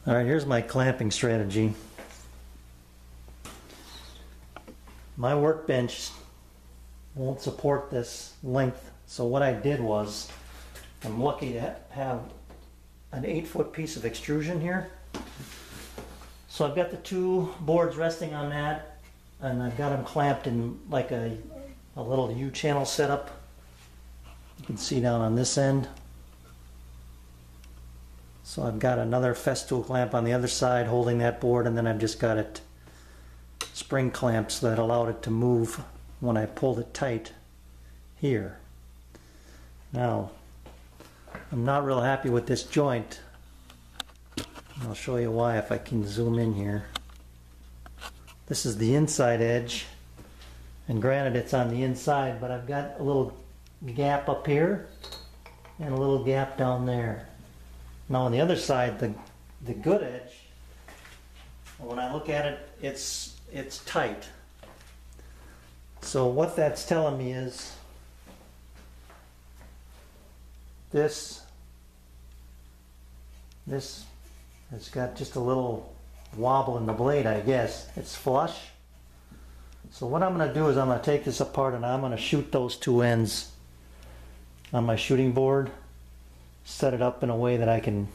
Alright, here's my clamping strategy. My workbench won't support this length, so what I did was, I'm lucky to have an 8-foot piece of extrusion here. So I've got the two boards resting on that, and I've got them clamped in like a little U-channel setup. You can see down on this end. So I've got another Festool clamp on the other side holding that board, and then I've just got it spring clamps that allowed it to move when I pulled it tight here. Now, I'm not real happy with this joint. I'll show you why if I can zoom in here. This is the inside edge, and granted it's on the inside, but I've got a little gap up here and a little gap down there. Now on the other side, the good edge, when I look at it, it's tight. So what that's telling me is this has got just a little wobble in the blade, I guess. It's flush. So what I'm going to do is I'm going to take this apart and I'm going to shoot those two ends on my shooting board, set it up in a way that I can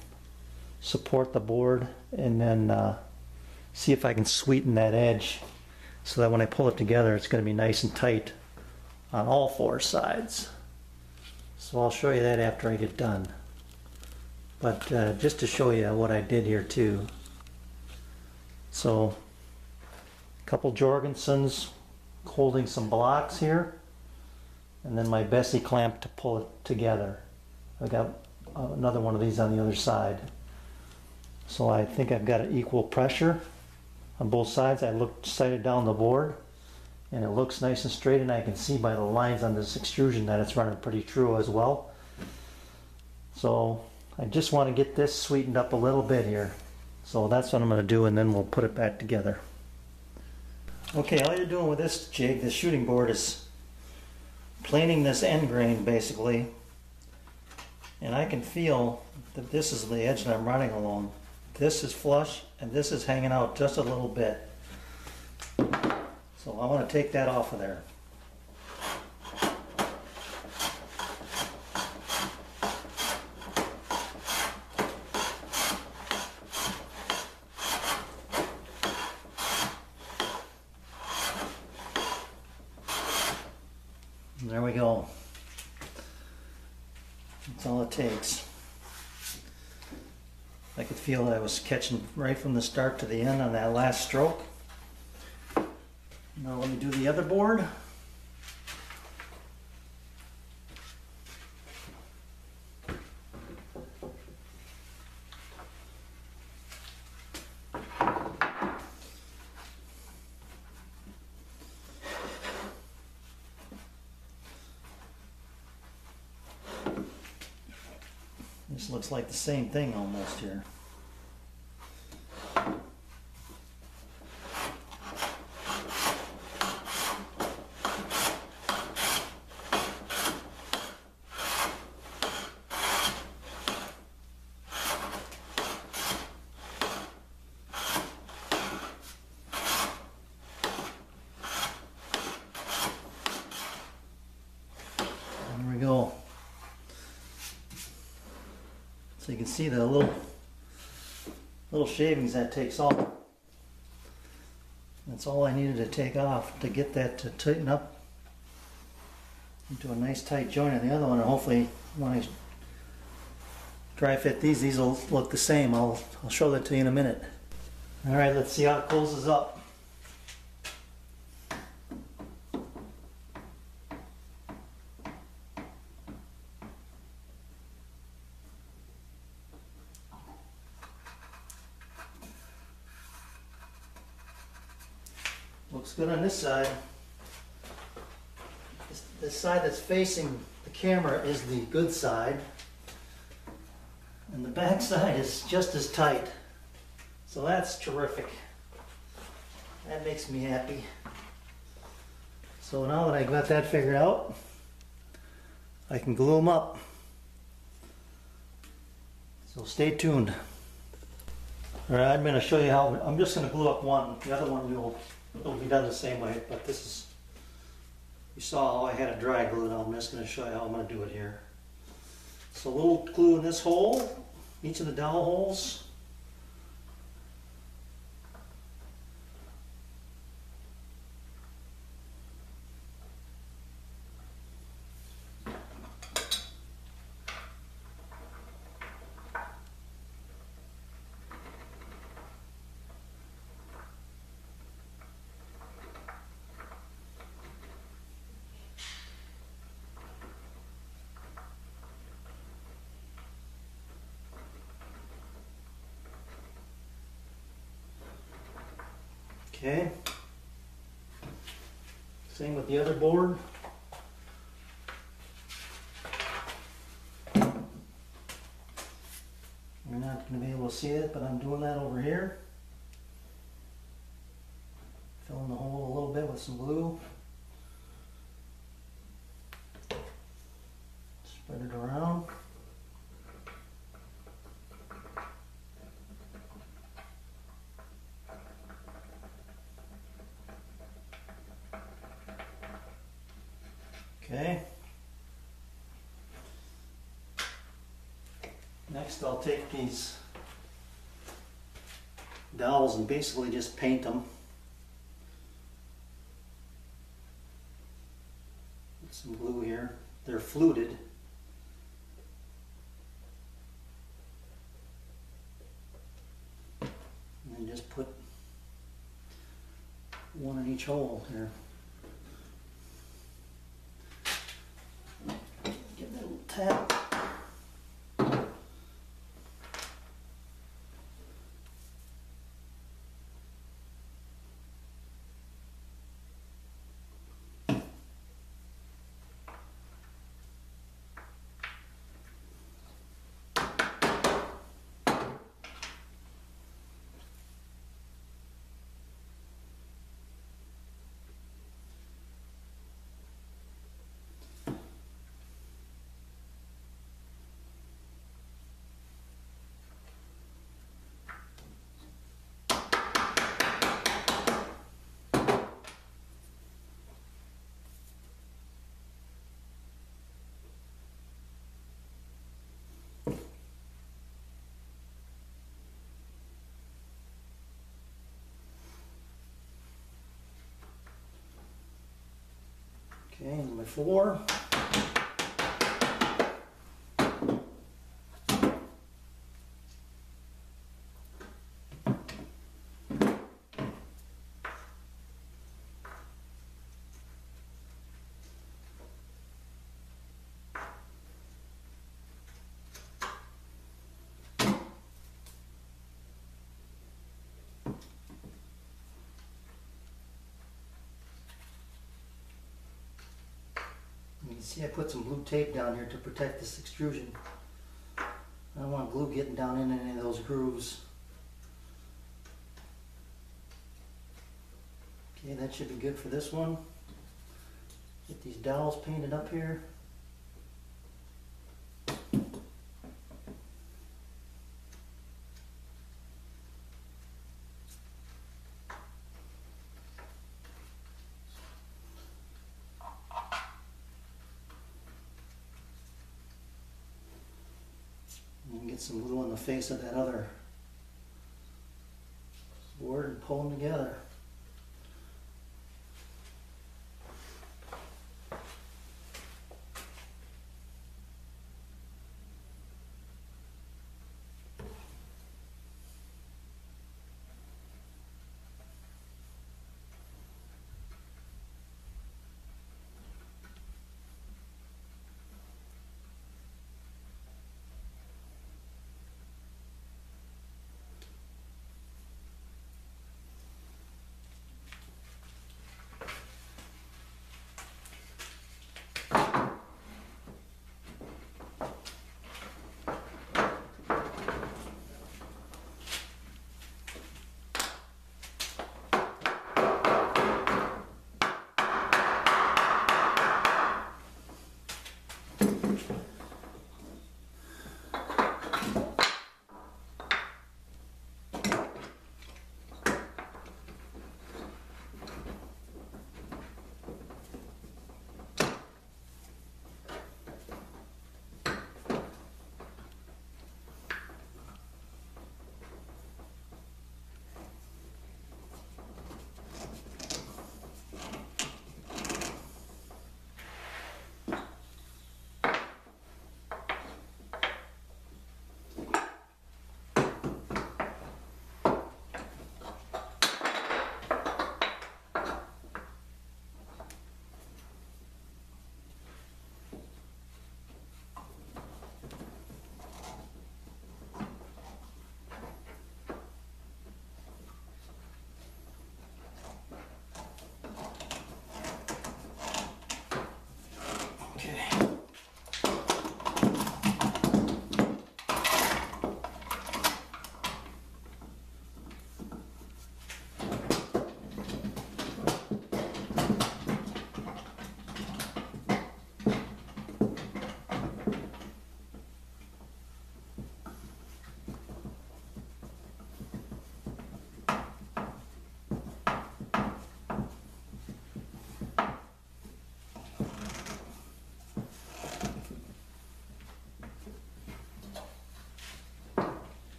support the board, and then see if I can sweeten that edge so that when I pull it together it's going to be nice and tight on all four sides. So I'll show you that after I get done. But just to show you what I did here too. So a couple Jorgensen's holding some blocks here, and then my Bessey clamp to pull it together. I've got another one of these on the other side. So I think I've got an equal pressure on both sides. I looked sighted down the board and it looks nice and straight, and I can see by the lines on this extrusion that it's running pretty true as well. So I just want to get this sweetened up a little bit here. So that's what I'm going to do, and then we'll put it back together. Okay, all you're doing with this jig, this shooting board, is planing this end grain basically. And I can feel that this is the edge that I'm running along. This is flush and this is hanging out just a little bit. So I want to take that off of there. And there we go. That's all it takes. I could feel that I was catching right from the start to the end on that last stroke. Now let me do the other board. This looks like the same thing almost here. There we go. So you can see the little shavings that takes off. That's all I needed to take off to get that to tighten up into a nice tight joint on the other one, and hopefully when I dry fit these will look the same. I'll show that to you in a minute. Alright, let's see how it closes up. Looks good on this side. This side that's facing the camera is the good side, and the back side is just as tight. So that's terrific. That makes me happy. So now that I got that figured out, I can glue them up. So stay tuned. All right, I'm going to show you how. I'm just going to glue up one. The other one it'll be done the same way, but this is. You saw how I had it dry glued on. I'm just going to show you how I'm going to do it here. So a little glue in this hole, each of the dowel holes. Okay. Same with the other board. You're not going to be able to see it, but I'm doing that over here. Filling the hole a little bit with some glue. Spread it around. Okay. Next I'll take these dowels and basically just paint them. Put some glue here. They're fluted. And then just put one in each hole here. Give it a little tap. Okay, number 4. You can see I put some blue tape down here to protect this extrusion. I don't want glue getting down in any of those grooves. Okay, that should be good for this one. Get these dowels painted up here. And get some glue on the face of that other board and pull them together.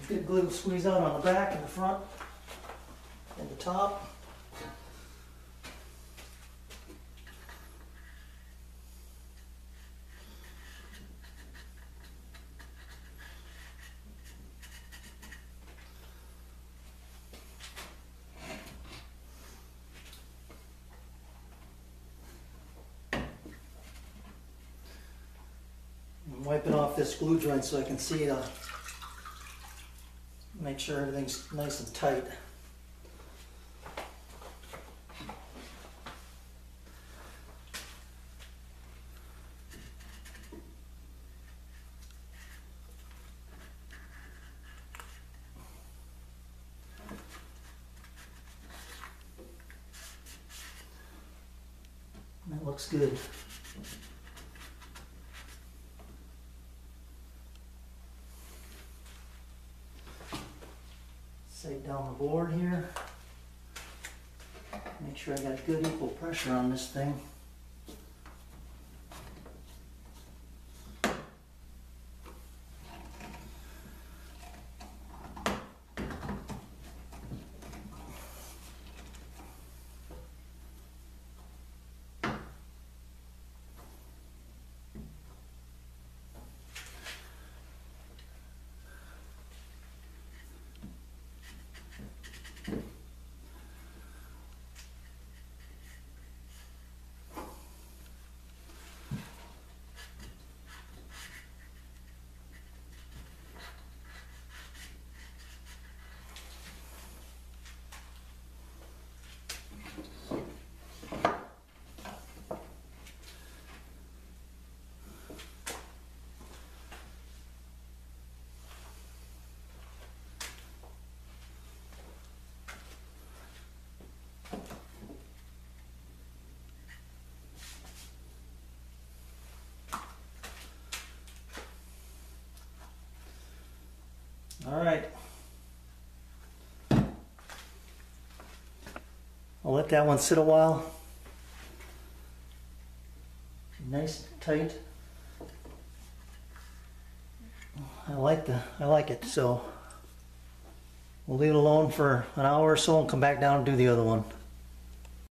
Good glue to squeeze out on the back and the front and the top. I'm wiping off this glue joint so I can see it. Make sure everything's nice and tight. That looks good. Save down the board here. Make sure I got good equal pressure on this thing. All right. I'll let that one sit a while. Nice and tight. I like it, so we'll leave it alone for an hour or so and come back down and do the other one.